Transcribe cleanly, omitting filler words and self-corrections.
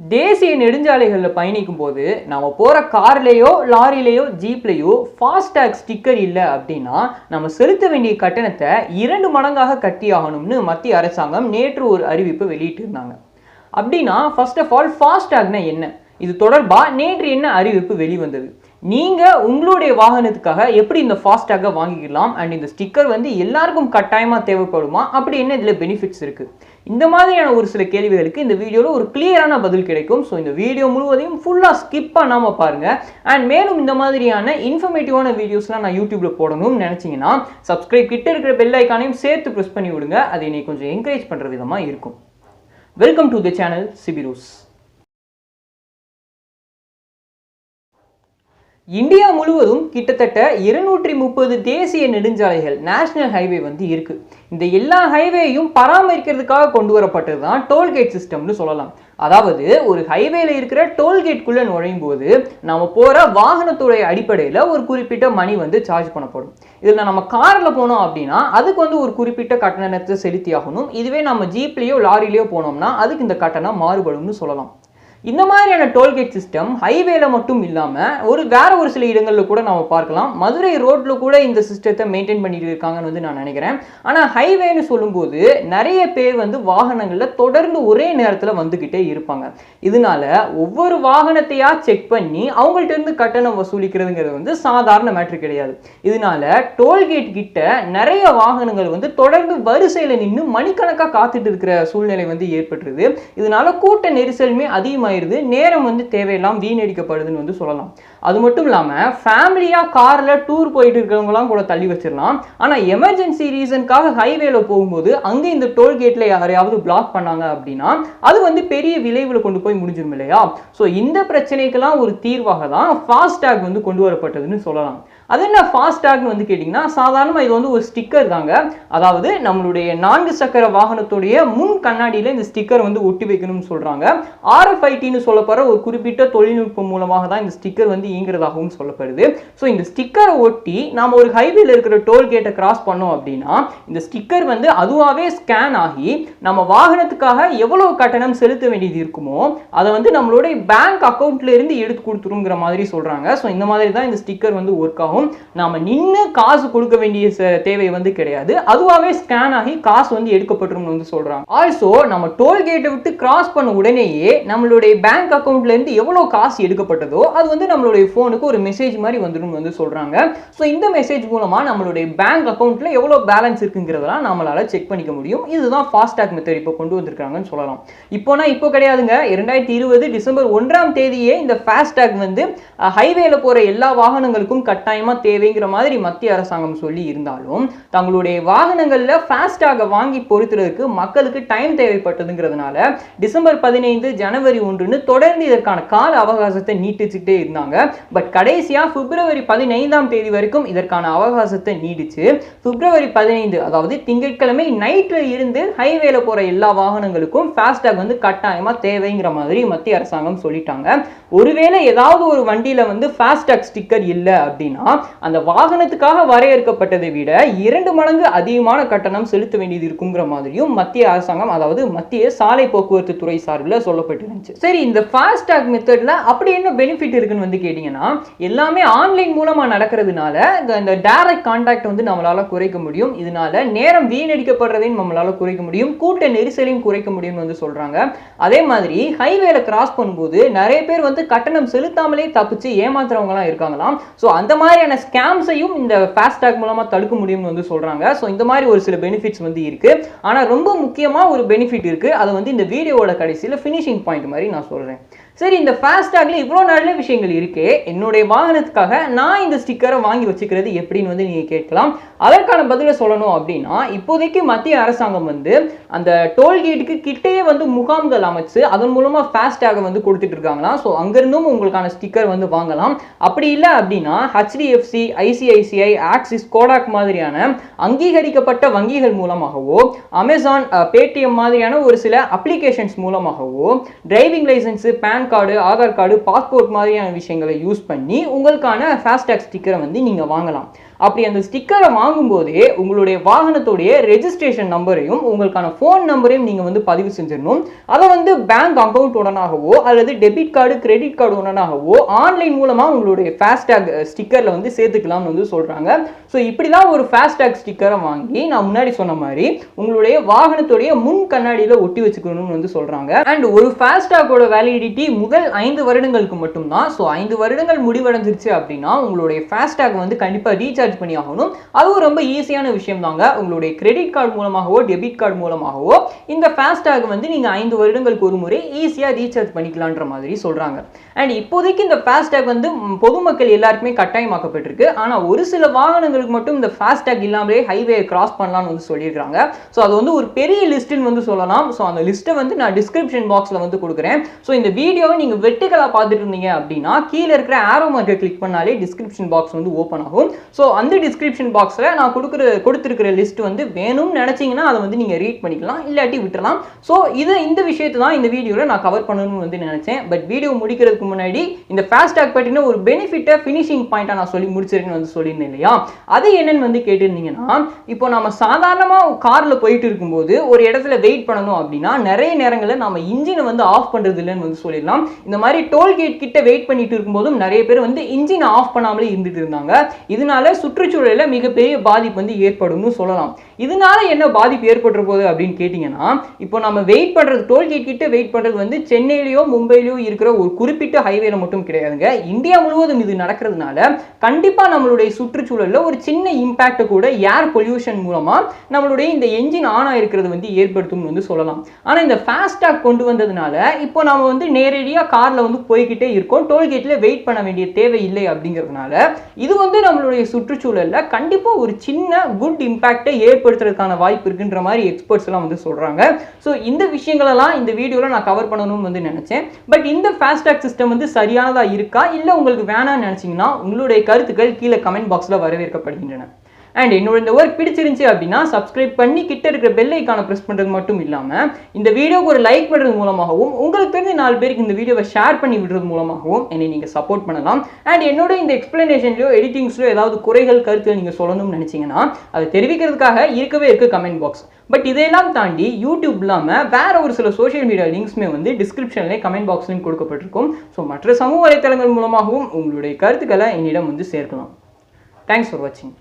தேசிய நெடுஞ்சாலைகளில் பயணிக்கும் போது நம்ம போகிற கார்லேயோ லாரிலேயோ ஜீப்லேயோ ஃபாஸ்டேக் ஸ்டிக்கர் இல்லை அப்படின்னா நம்ம செலுத்த வேண்டிய கட்டணத்தை 2 மடங்காக கட்டியாகணும்னு மத்திய அரசாங்கம் நேற்று ஒரு அறிவிப்பு வெளியிட்டிருந்தாங்க. அப்படின்னா ஃபர்ஸ்ட் ஆஃப் ஆல் ஃபாஸ்டேக்னா என்ன, இது தொடர்பாக நேற்று என்ன அறிவிப்பு வெளிவந்தது, நீங்கள் உங்களுடைய வாகனத்துக்காக எப்படி இந்த ஃபாஸ்டேக்கை வாங்கிக்கலாம் அண்ட் இந்த ஸ்டிக்கர் எல்லாருக்கும் கட்டாயமாக தேவைப்படுமா, அப்படி என்ன இதில் பெனிஃபிட்ஸ் இருக்குது, இந்த மாதிரியான ஒரு சில கேள்விகளுக்கு இந்த வீடியோவில் ஒரு கிளியரான பதில் கிடைக்கும். ஸோ இந்த வீடியோ முழுவதையும் ஃபுல்லாக ஸ்கிப் பண்ணாமல் பாருங்கள். அண்ட் மேலும் இந்த மாதிரியான இன்ஃபர்மேட்டிவான வீடியோஸ்லாம் நான் யூடியூப்பில் போடணும்னு நினச்சிங்கன்னா சப்ஸ்கிரைப் கிட்ட இருக்கிற பெல் ஐக்கானையும் சேர்த்து ப்ரெஸ் பண்ணி விடுங்க. அது என்னை கொஞ்சம் என்கரேஜ் பண்ணுற விதமாக இருக்கும். வெல்கம் டு தி சேனல் சிபிரோஸ். இந்தியா முழுவதும் கிட்டத்தட்ட 230 தேசிய நெடுஞ்சாலைகள் நேஷனல் ஹைவே இருக்கு. இந்த எல்லா ஹைவேயும் பராமரிக்கிறதுக்காக கொண்டு வரப்பட்டது தான் டோல்கேட் சிஸ்டம்னு சொல்லலாம். அதாவது ஒரு ஹைவேல இருக்கிற டோல்கேட்குள்ள நுழையும் போது நம்ம போற வாகனத்துடைய அடிப்படையில் ஒரு குறிப்பிட்ட மணி சார்ஜ் பண்ணப்படும். இதில் நம்ம காரில் போனோம் அப்படின்னா அதுக்கு ஒரு குறிப்பிட்ட கட்டணத்தை செலுத்தி ஆகணும். இதுவே நம்ம ஜீப்லேயோ லாரிலேயோ போனோம்னா அதுக்கு இந்த கட்டணம் மாறுபடும்னு சொல்லலாம். இந்த மாதிரியான டோல்கேட் சிஸ்டம் ஹைவேல மட்டும் இல்லாமல் வேற ஒரு சில இடங்களில் கூட நம்ம பார்க்கலாம். மதுரை ரோட்ல கூட இந்த சிஸ்டத்தை மெயின்டைன் பண்ணிட்டு இருக்காங்கன்னு நான் நினைக்கிறேன். ஆனால் ஹைவேன்னு சொல்லும்போது நிறைய பேர் வாகனங்களில் தொடர்ந்து ஒரே நேரத்தில் வந்துக்கிட்டே இருப்பாங்க. இதனால ஒவ்வொரு வாகனத்தையா செக் பண்ணி அவங்கள்ட்ட இருந்து கட்டணம் வசூலிக்கிறதுங்கிறது சாதாரண மேட்ரு கிடையாது. இதனால டோல்கேட் கிட்ட நிறைய வாகனங்கள் தொடர்ந்து வரிசையில் நின்று மணிக்கணக்காக காத்துட்டு இருக்கிற சூழ்நிலை ஏற்பட்டுருது. இதனால கூட்ட நெரிசலுமே அதிகமாக நேரம் தேவையெல்லாம் வீணடிக்கப்படுதுன்னு சொல்லலாம். அது மட்டும் இல்லாம ஃபேமிலியா கார்ல டூர் போயிட்டு இருக்கிறவங்களாம் கூட தள்ளி வச்சிடலாம். ஆனா எமர்ஜென்சி ரீசனுக்காக ஹைவேல போகும்போது அங்க இந்த டோல்கேட்ல யாரையாவது பிளாக் பண்ணாங்க அப்படின்னா அது பெரிய விளைவுல கொண்டு போய் முடிஞ்சிடும் இல்லையா? ஸோ இந்த பிரச்சனைக்கெல்லாம் ஒரு தீர்வாக தான் ஃபாஸ்டேக் கொண்டு வரப்பட்டதுன்னு சொல்லலாம். அது என்ன ஃபாஸ்டேக்னு கேட்டிங்கன்னா சாதாரணமாக இது ஒரு ஸ்டிக்கர் தாங்க. அதாவது நம்மளுடைய 4 சக்கர வாகனத்துடைய முன் கண்ணாடியில் இந்த ஸ்டிக்கர் ஒட்டி வைக்கணும்னு சொல்கிறாங்க. RFIDன்னு சொல்லப்படுற ஒரு குறிப்பிட்ட தொழில்நுட்பம் மூலமாக தான் இந்த ஸ்டிக்கர் இயங்குறதாகவும் சொல்லப்படுது. ஸோ இந்த ஸ்டிக்கரை ஒட்டி நாம் ஒரு ஹைவேல இருக்கிற டோல்கேட்டை கிராஸ் பண்ணோம் அப்படின்னா இந்த ஸ்டிக்கர் அதுவாகவே ஸ்கேன் ஆகி நம்ம வாகனத்துக்காக எவ்வளவு கட்டணம் செலுத்த வேண்டியது இருக்குமோ அதை நம்மளுடைய பேங்க் அக்கௌண்ட்ல இருந்து எடுத்து கொடுத்துருங்கிற மாதிரி சொல்கிறாங்க. ஸோ இந்த மாதிரி தான் இந்த ஸ்டிக்கர் ஒர்க் ஆகும். நாம நின்னு காசு கொடுக்க வேண்டிய தேவை கிடையாது. அதுவாகவே ஸ்கேன் ஆகி காசு எடுக்கப்பட்டுரும் சொல்றாங்க. ஆல்சோ நம்ம டோல்கேட்டை விட்டு கிராஸ் பண்ண உடனேயே நம்மளுடைய பேங்க் அக்கவுண்ட்ல இருந்து எவ்வளவு காசு எடுக்கப்பட்டதோ அது நம்மளுடைய போனுக்கு ஒரு மெசேஜ் மாதிரி வந்துடும் சொல்றாங்க. ஸோ இந்த மெசேஜ் மூலமா நம்மளுடைய பேங்க் அக்கவுண்ட்ல எவ்வளவு பேலன்ஸ் இருக்குங்கிறதெல்லாம் நம்மளால செக் பண்ணிக்க முடியும். இதுதான் ஃபாஸ்டேக் மெத்தட் இப்போ கொண்டு வந்திருக்காங்கன்னு சொல்லலாம். இப்போ கிடையாதுங்க. 2020 டிசம்பர் 1ஆம் தேதியே இந்த ஃபாஸ்டேக் ஹைவேல போற எல்லா வாகனங்களுக்கும் கட்டாயமா தேவைங்கிற மாதிரி மத்திய அரசாங்கம் சொல்லி இருந்தாலும் தங்களுடைய வாகனங்கள்ல ஃபாஸ்டாக வாங்கி பொருத்துறதுக்கு மக்களுக்கு டைம் தேவைப்பட்டதுங்கிறதுனால டிசம்பர் 15 ஜனவரி 1ன்னு தொடர்ந்து இதற்கான கால அவகாசத்தை நீட்டிச்சுட்டே இருந்தாங்க. பட் கடைசியா பிப்ரவரி 15ஆம் தேதி வரைக்கும் இதற்கான அவகாசத்தை நீடிச்சு பிப்ரவரி 15 அதாவது திங்கட்கிழமை நைட்ல இருந்து ஹைவேல போற எல்லா வாகனங்களுக்கும் ஃபாஸ்டாக் கட்டாயமா தேவைங்கிற மாதிரி மத்திய அரசாங்கம் சொல்லிட்டாங்க. ஒருவேளை ஏதாவது ஒரு வண்டியில ஃபாஸ்டாக் ஸ்டிக்கர் இல்லை அப்படின்னா அந்த வாகனத்துக்காக வரையறுக்கப்பட்டதை விட 2 மடங்கு அதிகமான கட்டணம் செலுத்த வேண்டியது இருக்குங்கிற மாதிரியும் மத்திய அரசாங்கம் அதாவது மத்திய சாலை போக்குவரத்து துறை சார்பில் சொல்லப்பட்டிருந்துச்சு. சரி, இந்த ஃபாஸ்டாக் மெத்தட்ல அப்படி என்ன பெனிஃபிட் இருக்குன்னு கேட்டீங்கன்னா எல்லாமே ஆன்லைன் மூலமா நடக்கிறதுனால இந்த டைரக்ட் கான்டாக்ட் நம்மளால குறைக்க முடியும். இதனால நேரம் வீணடிக்கப்படுறதையும் நம்மளால குறைக்க முடியும், கூட்ட நெரிசலையும் குறைக்க முடியும்னு சொல்றாங்க. அதே மாதிரி ஹைவேல கிராஸ் பண்ணும்போது நிறைய பேர் கட்டணம் செலுத்தாமலே தப்பிச்சு ஏமாத்துறவங்கலாம் இருக்காங்களாம். ஸோ அந்த மாதிரியான ஸ்கேம்ஸையும் இந்த ஃபாஸ்டேக் மூலமா தடுக்க முடியும்னு சொல்றாங்க. ஸோ இந்த மாதிரி ஒரு சில பெனிஃபிட்ஸ் இருக்கு. ஆனா ரொம்ப முக்கியமா ஒரு பெனிஃபிட் இருக்கு. அது இந்த வீடியோவோட கடைசியில் ஃபினிஷிங் பாயிண்ட் மாதிரி நான் சொல்றேன். சரி, இந்த ஃபாஸ்டேக்ல இவ்வளோ நல்ல விஷயங்கள் இருக்கு, என்னுடைய வாகனத்துக்காக நான் இந்த ஸ்டிக்கரை வாங்கி வச்சுக்கிறது எப்படின்னு நீங்க கேட்கலாம். அதற்கான பதிலை சொல்லணும் அப்படின்னா இப்போதைக்கு மத்திய அரசாங்கம் அந்த டோல்கேட்டுக்கு கிட்டே முகாம்கள் அமைச்சு அதன் மூலமா ஃபாஸ்டேக் கொடுத்துட்டு இருக்காங்களாம். ஸோ அங்கிருந்தும் உங்களுக்கான ஸ்டிக்கர் வாங்கலாம். அப்படி இல்லை அப்படின்னா HDFC, ICICI, ஆக்சிஸ், கோடாக் மாதிரியான அங்கீகரிக்கப்பட்ட வங்கிகள் மூலமாகவோ அமேசான், Paytm மாதிரியான ஒரு சில அப்ளிகேஷன்ஸ் மூலமாகவோ driving licence, PAN card, Aadhaar card, passport மாதிரியான விஷயங்களை யூஸ் பண்ணி உங்களுக்கான ஃபாஸ்டேக் ஸ்டிக்கரை நீங்க வாங்கலாம். அப்படி அந்த ஸ்டிக்கரை வாங்கும்போதே உங்களுடைய வாகனத்துடைய ரெஜிஸ்ட்ரேஷன் நம்பரையும் உங்களுக்கான ஃபோன் நம்பரையும் நீங்கள் வந்து பதிவு செஞ்சிடணும். அதை வந்து பேங்க் அக்கௌண்ட் உடனாகவோ அல்லது டெபிட் கார்டு கிரெடிட் கார்டு உடனாகவோ ஆன்லைன் மூலமாக உங்களுடைய ஃபாஸ்டாக் ஸ்டிக்கரில் வந்து சேர்த்துக்கலாம்னு வந்து சொல்கிறாங்க. ஸோ இப்படி தான் ஒரு ஃபாஸ்டாக் ஸ்டிக்கரை வாங்கி நான் முன்னாடி சொன்ன மாதிரி உங்களுடைய வாகனத்துடைய முன் கண்ணாடியில் ஒட்டி வச்சுக்கணும்னு வந்து சொல்கிறாங்க. அண்ட் ஒரு ஃபாஸ்டாகோட வேலிடிட்டி முதல் 5 வருடங்களுக்கு மட்டும்தான். ஸோ 5 வருடங்கள் முடிவடைஞ்சிருச்சு அப்படின்னா உங்களுடைய ஃபாஸ்டாக் வந்து கண்டிப்பாக ரீசார்ஜ் பண்ணி ஆகணும். அதுவும் ரொம்ப ஈஸியான விஷயம் தாங்க. உங்களுடைய கிரெடிட் கார்டு மூலமாகவோ டெபிட் கார்டு மூலமாகவோ இந்த ஃபாஸ்டாக் வந்து நீங்கள் 5 வருடங்களுக்கு ஒரு முறை ஈஸியாக ரீசார்ஜ் பண்ணிக்கலான்ற மாதிரி சொல்கிறாங்க. அண்ட் இப்போதைக்கு இந்த ஃபாஸ்டாக் வந்து பொதுமக்கள் எல்லாருக்குமே கட்டாயமாக்கப்பட்டிருக்கு. ஆனால் ஒரு சில வாகனங்களுக்கு மட்டும் இந்த ஃபாஸ்டாக் இல்லாமலே ஹைவே கிராஸ் பண்ணலாம்னு வந்து சொல்லியிருக்காங்க. ஸோ அது வந்து ஒரு பெரிய லிஸ்ட்னு வந்து சொல்லலாம். ஸோ அந்த லிஸ்ட்டை வந்து நான் டிஸ்கிரிப்ஷன் பாக்ஸில் வந்து கொடுக்குறேன். ஸோ இந்த வீடியோவை நீங்கள் வெர்டிகலாக பார்த்துட்டு இருந்தீங்க அப்படின்னா கீழே இருக்கிற ஆரோ மார்க்கை கிளிக் பண்ணாலே டிஸ்கிரிப்ஷன் பாக்ஸ் வந்து ஓப்பன் ஆகும். ஸோ அந்த டிஸ்கிரிப்ஷன் பாக்ஸில் நான் கொடுத்துருக்கிற லிஸ்ட் வந்து வேணும்னு நினச்சிங்கன்னா அதை வந்து நீங்கள் ரீட் பண்ணிக்கலாம், இல்லாட்டி விட்டுறலாம். ஸோ இந்த விஷயத்தை தான் இந்த வீடியோவில் நான் கவர் பண்ணணும்னு வந்து நினச்சேன். பட் வீடியோ முடிக்கிறதுக்கு முன்னாடி இந்த ஃபாஸ்டாக் பற்றின ஒரு பெனிஃபிட்டை ஃபினிஷிங் பாயிண்டாக நான் சொல்லி முடிச்சிருக்கேன்னு வந்து சொல்லியிருந்தேன் இல்லையா? அது என்னன்னு வந்து கேட்டிருந்தீங்கன்னா, இப்போ நம்ம சாதாரணமாக காரில் போயிட்டு இருக்கும்போது ஒரு இடத்துல வெயிட் பண்ணணும் அப்படின்னா நிறைய நேரங்களில் நம்ம இன்ஜினை வந்து ஆஃப் பண்ணுறது இல்லைன்னு வந்து சொல்லிடலாம். இந்த மாதிரி டோல்கேட் கிட்ட வெயிட் பண்ணிட்டு இருக்கும்போதும் நிறைய பேர் வந்து இன்ஜினை ஆஃப் பண்ணாமலே இருந்துட்டு இருந்தாங்க. இதனால சுற்றுச்சூழலில் மிகப்பெரிய பாதிப்பு வந்து ஏற்படும்னு சொல்லலாம். இதனால என்ன பாதிப்பு ஏற்படுற போது அப்படின்னு கேட்டிங்கன்னா, இப்போ நம்ம வெயிட் பண்ணுறது டோல்கேட் கிட்ட வெயிட் பண்ணுறது வந்து சென்னையிலையோ மும்பையிலையோ இருக்கிற ஒரு குறிப்பிட்ட ஹைவேல மட்டும் கிடையாதுங்க. இந்தியா முழுவதும் இது நடக்கிறதுனால கண்டிப்பாக நம்மளுடைய சுற்றுச்சூழலில் ஒரு சின்ன இம்பாக்ட் கூட ஏர் பொல்யூஷன் மூலமாக நம்மளுடைய இந்த என்ஜின் ஆன் ஆயிருக்கிறது வந்து ஏற்படுத்தும் வந்து சொல்லலாம். ஆனால் இந்த ஃபாஸ்டாக் கொண்டு வந்ததுனால இப்போ நம்ம வந்து நேரடியாக காரில் வந்து போய்கிட்டே இருக்கோம், டோல்கேட்டில் வெயிட் பண்ண வேண்டிய தேவை இல்லை அப்படிங்கிறதுனால இது வந்து நம்மளுடைய சுற்றுச்சூழலில் கண்டிப்பாக ஒரு சின்ன குட் இம்பாக்டை ஏற்படுத்துறதுக்கான வாய்ப்பு இருக்குன்ற மாதிரி எக்ஸ்பர்ட்ஸ் எல்லாம் வந்து சொல்கிறாங்க. ஸோ இந்த விஷயங்களெல்லாம் இந்த வீடியோவில் நான் கவர் பண்ணணும்னு வந்து நினச்சேன். பட் இந்த ஃபாஸ்டாக் சிஸ்டம் வந்து சரியானதாக இருக்கா இல்லை உங்களுக்கு வேணாம்னு நினச்சிங்கன்னா உங்களுடைய கருத்துக்கள் கீழே கமெண்ட் பாக்ஸில் வரவேற்கப்படுகின்றன. அண்ட் என்னோட இந்த ஒர்க் பிடிச்சிருந்துச்சு அப்படின்னா சப்ஸ்கிரைப் பண்ணி கிட்ட இருக்கிற பெல் ஐக்கானை ப்ரெஸ் பண்ணுறது மட்டும் இல்லாமல் இந்த வீடியோக்கு ஒரு லைக் பண்ணுறது மூலமாகவும் உங்களுக்கு தெரிஞ்ச 4 பேருக்கு இந்த வீடியோவை ஷேர் பண்ணி விடுறது மூலமாகவும் என்னை நீங்கள் சப்போர்ட் பண்ணலாம். அண்ட் என்னோட இந்த எக்ஸ்பிளனேஷன்லையோ எடிட்டிங்ஸ்லையோ ஏதாவது குறைகள் கருத்துகள் நீங்கள் சொல்லணும்னு நினச்சிங்கன்னா அதை தெரிவிக்கிறதுக்காக இருக்கவே கமெண்ட் பாக்ஸ். பட் இதையெல்லாம் தாண்டி யூடியூப் இல்லாமல் வேற ஒரு சில சோஷியல் மீடியா லிங்க்ஸ்மே வந்து டிஸ்கிரிப்ஷன்லேயே கமெண்ட் பாக்ஸ்லையும் கொடுக்கப்பட்டிருக்கும். ஸோ மற்ற சமூக வலைத்தளங்கள் மூலமாகவும் உங்களுடைய கருத்துக்களை என்னிடம் வந்து சேர்க்கலாம். தேங்க்ஸ் ஃபார் வாட்சிங்.